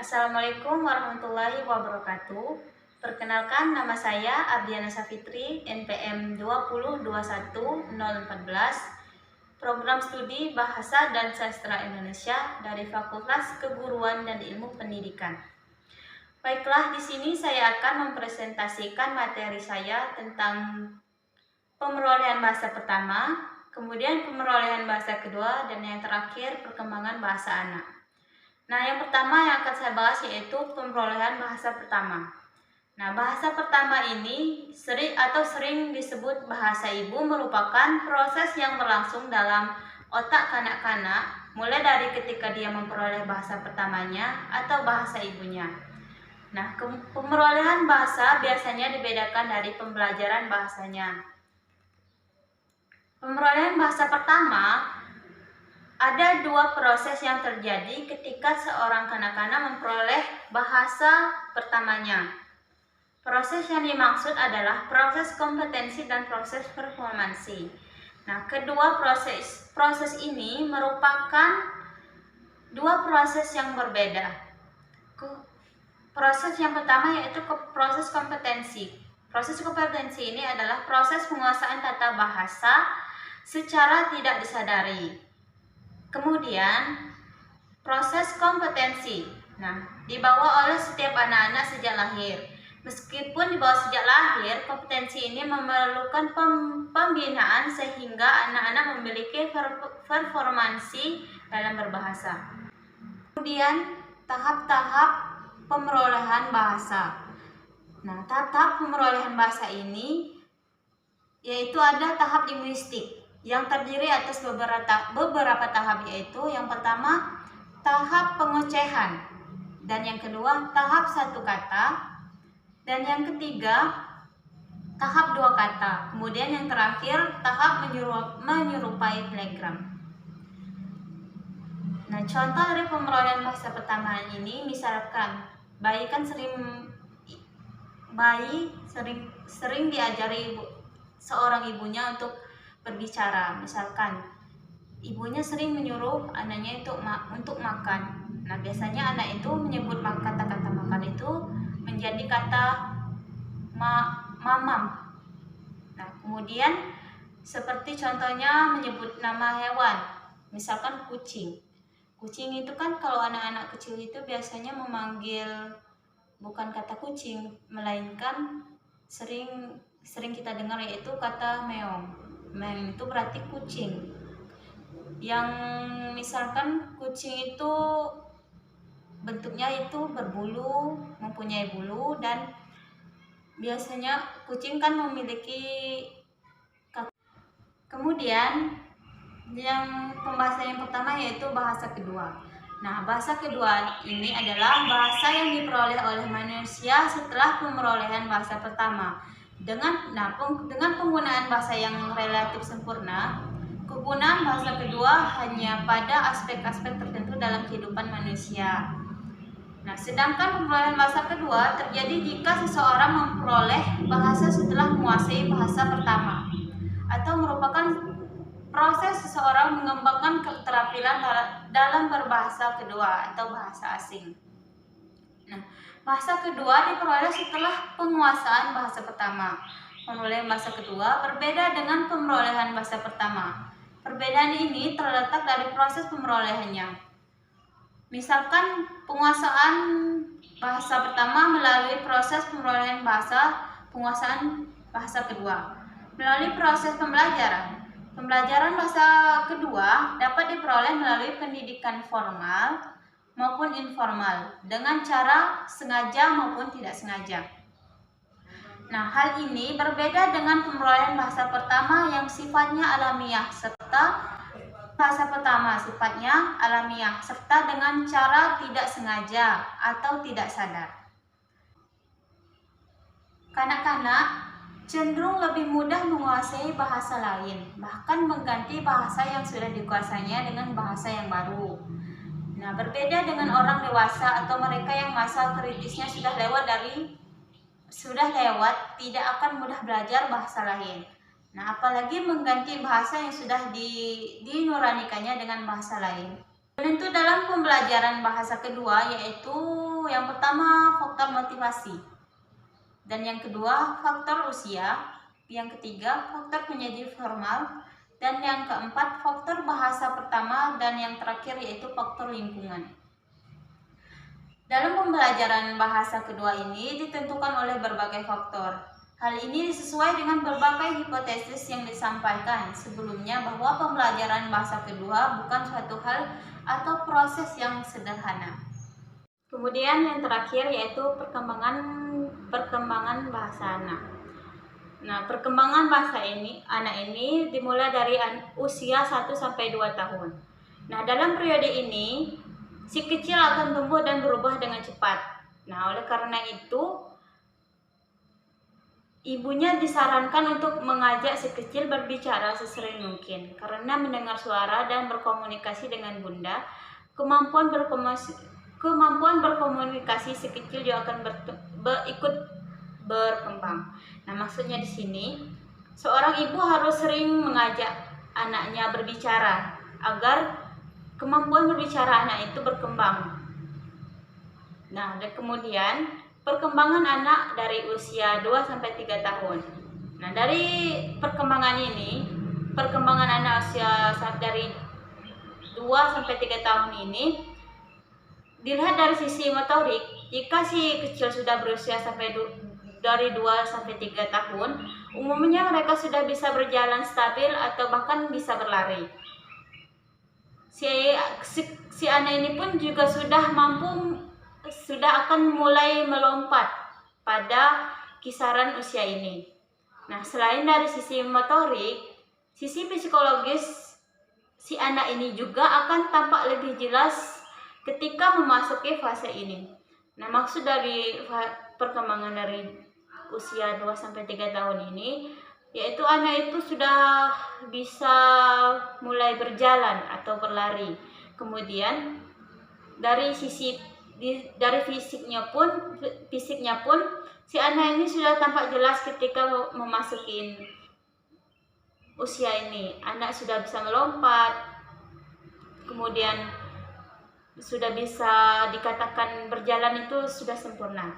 Assalamualaikum warahmatullahi wabarakatuh. Perkenalkan, nama saya Ardiana Safitri, NPM 2021014, Program Studi Bahasa dan Sastra Indonesia dari Fakultas Keguruan dan Ilmu Pendidikan. Baiklah, di sini saya akan mempresentasikan materi saya tentang pemerolehan bahasa pertama, kemudian pemerolehan bahasa kedua, dan yang terakhir perkembangan bahasa anak. Nah, yang pertama yang akan saya bahas yaitu pemerolehan bahasa pertama. Nah, bahasa pertama ini sering disebut bahasa ibu merupakan proses yang berlangsung dalam otak kanak-kanak mulai dari ketika dia memperoleh bahasa pertamanya atau bahasa ibunya. Nah, pemerolehan bahasa biasanya dibedakan dari pembelajaran bahasanya. Pemerolehan bahasa pertama ada dua proses yang terjadi ketika seorang kanak-kanak memperoleh bahasa pertamanya. Proses yang dimaksud adalah proses kompetensi dan proses performansi. Nah, kedua proses ini merupakan dua proses yang berbeda. Proses yang pertama yaitu proses kompetensi. Proses kompetensi ini adalah proses penguasaan tata bahasa secara tidak disadari. Kemudian, proses kompetensi. Nah, dibawa oleh setiap anak-anak sejak lahir. Meskipun dibawa sejak lahir, kompetensi ini memerlukan pembinaan sehingga anak-anak memiliki performansi dalam berbahasa. Kemudian, tahap-tahap pemerolehan bahasa. Nah, tahap pemerolehan bahasa ini yaitu ada tahap linguistik yang terdiri atas beberapa tahap, yaitu yang pertama tahap pengocehan, dan yang kedua tahap satu kata, dan yang ketiga tahap dua kata, kemudian yang terakhir tahap menyerupai telegram. Nah, contoh dari pemerolehan bahasa pertama ini misalkan bayi sering diajari seorang ibunya untuk berbicara. Misalkan ibunya sering menyuruh anaknya untuk makan. Nah, biasanya anak itu menyebut kata-kata makan itu menjadi kata mamam. Nah, kemudian seperti contohnya menyebut nama hewan, misalkan kucing. Kucing itu kan kalau anak-anak kecil itu biasanya memanggil bukan kata kucing, melainkan sering kita dengar yaitu kata meong. Meong itu berarti kucing. Yang misalkan kucing itu bentuknya itu berbulu, mempunyai bulu, dan biasanya kucing kan memiliki kaki. Kemudian yang pembahasan yang pertama yaitu bahasa kedua. Nah, bahasa kedua ini adalah bahasa yang diperoleh oleh manusia setelah pemerolehan bahasa pertama. Dengan penggunaan bahasa yang relatif sempurna, kegunaan bahasa kedua hanya pada aspek-aspek tertentu dalam kehidupan manusia. Nah, sedangkan pemerolehan bahasa kedua terjadi jika seseorang memperoleh bahasa setelah menguasai bahasa pertama, atau merupakan proses seseorang mengembangkan keterampilan dalam berbahasa kedua atau bahasa asing. Nah, bahasa kedua diperoleh setelah penguasaan bahasa pertama. Pemerolehan bahasa kedua berbeda dengan pemerolehan bahasa pertama. Perbedaan ini terletak dari proses pemerolehannya. Misalkan penguasaan bahasa pertama melalui proses pemerolehan penguasaan bahasa kedua. Melalui proses pembelajaran. Pembelajaran bahasa kedua dapat diperoleh melalui pendidikan formal maupun informal dengan cara sengaja maupun tidak sengaja. Nah, hal ini berbeda dengan pemerolehan bahasa pertama yang sifatnya alamiah serta dengan cara tidak sengaja atau tidak sadar. Kanak-kanak cenderung lebih mudah menguasai bahasa lain, bahkan mengganti bahasa yang sudah dikuasainya dengan bahasa yang baru. Nah, berbeda dengan orang dewasa atau mereka yang masa kritisnya sudah lewat, tidak akan mudah belajar bahasa lain. Nah, apalagi mengganti bahasa yang sudah dinuranikannya dengan bahasa lain. Penentu dalam pembelajaran bahasa kedua yaitu yang pertama faktor motivasi, dan yang kedua faktor usia, yang ketiga faktor penyaji formal, dan yang keempat faktor bahasa pertama, dan yang terakhir yaitu faktor lingkungan. Dalam pembelajaran bahasa kedua ini ditentukan oleh berbagai faktor. Hal ini sesuai dengan berbagai hipotesis yang disampaikan sebelumnya bahwa pembelajaran bahasa kedua bukan suatu hal atau proses yang sederhana. Kemudian yang terakhir yaitu perkembangan bahasa anak. Nah, perkembangan bahasa anak ini dimulai dari usia 1 sampai 2 tahun. Nah, dalam periode ini si kecil akan tumbuh dan berubah dengan cepat. Nah, oleh karena itu ibunya disarankan untuk mengajak si kecil berbicara sesering mungkin, karena mendengar suara dan berkomunikasi dengan bunda, kemampuan berkomunikasi si kecil juga akan ikut berkembang. Nah, maksudnya di sini seorang ibu harus sering mengajak anaknya berbicara agar kemampuan berbicara anak itu berkembang. Nah, dan kemudian perkembangan anak dari usia 2 sampai 3 tahun. Nah, dari perkembangan anak usia dari 2 sampai 3 tahun ini dilihat dari sisi motorik. Jika si kecil sudah berusia dari 2 sampai 3 tahun, umumnya mereka sudah bisa berjalan stabil atau bahkan bisa berlari. Si anak ini pun juga sudah akan mulai melompat pada kisaran usia ini. Nah, selain dari sisi motorik, sisi psikologis si anak ini juga akan tampak lebih jelas ketika memasuki fase ini. Nah, maksud dari perkembangan dari usia 2 sampai 3 tahun ini yaitu anak itu sudah bisa mulai berjalan atau berlari. Kemudian dari fisiknya pun si anak ini sudah tampak jelas ketika memasuki usia ini. Anak sudah bisa melompat, kemudian sudah bisa dikatakan berjalan itu sudah sempurna.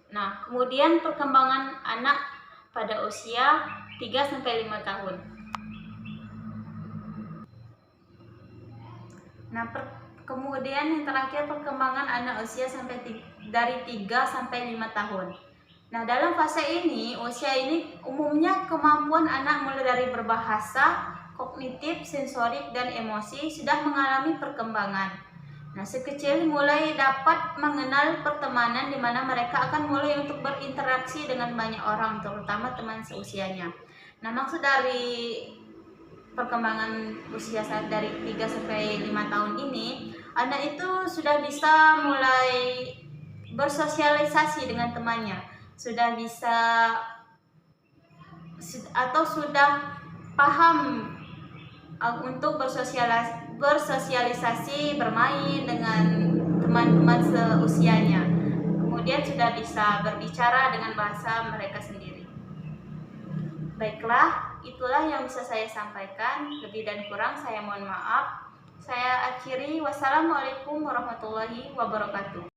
Nah, kemudian perkembangan anak pada usia 3 sampai 5 tahun. Nah, kemudian yang terakhir perkembangan anak usia dari 3 sampai 5 tahun. Nah, dalam fase ini, usia ini umumnya kemampuan anak mulai dari berbahasa, kognitif, sensorik, dan emosi sudah mengalami perkembangan. Nah, si kecil mulai dapat mengenal pertemanan di mana mereka akan mulai untuk berinteraksi dengan banyak orang, terutama teman seusianya. Nah, maksud dari perkembangan usia dari 3 sampai 5 tahun ini, anak itu sudah bisa mulai bersosialisasi dengan temannya, sudah bisa atau sudah paham untuk bersosialisasi, bermain dengan teman-teman seusianya. Kemudian sudah bisa berbicara dengan bahasa mereka sendiri. Baiklah, itulah yang bisa saya sampaikan. Lebih dan kurang saya mohon maaf. Saya akhiri. Wassalamualaikum warahmatullahi wabarakatuh.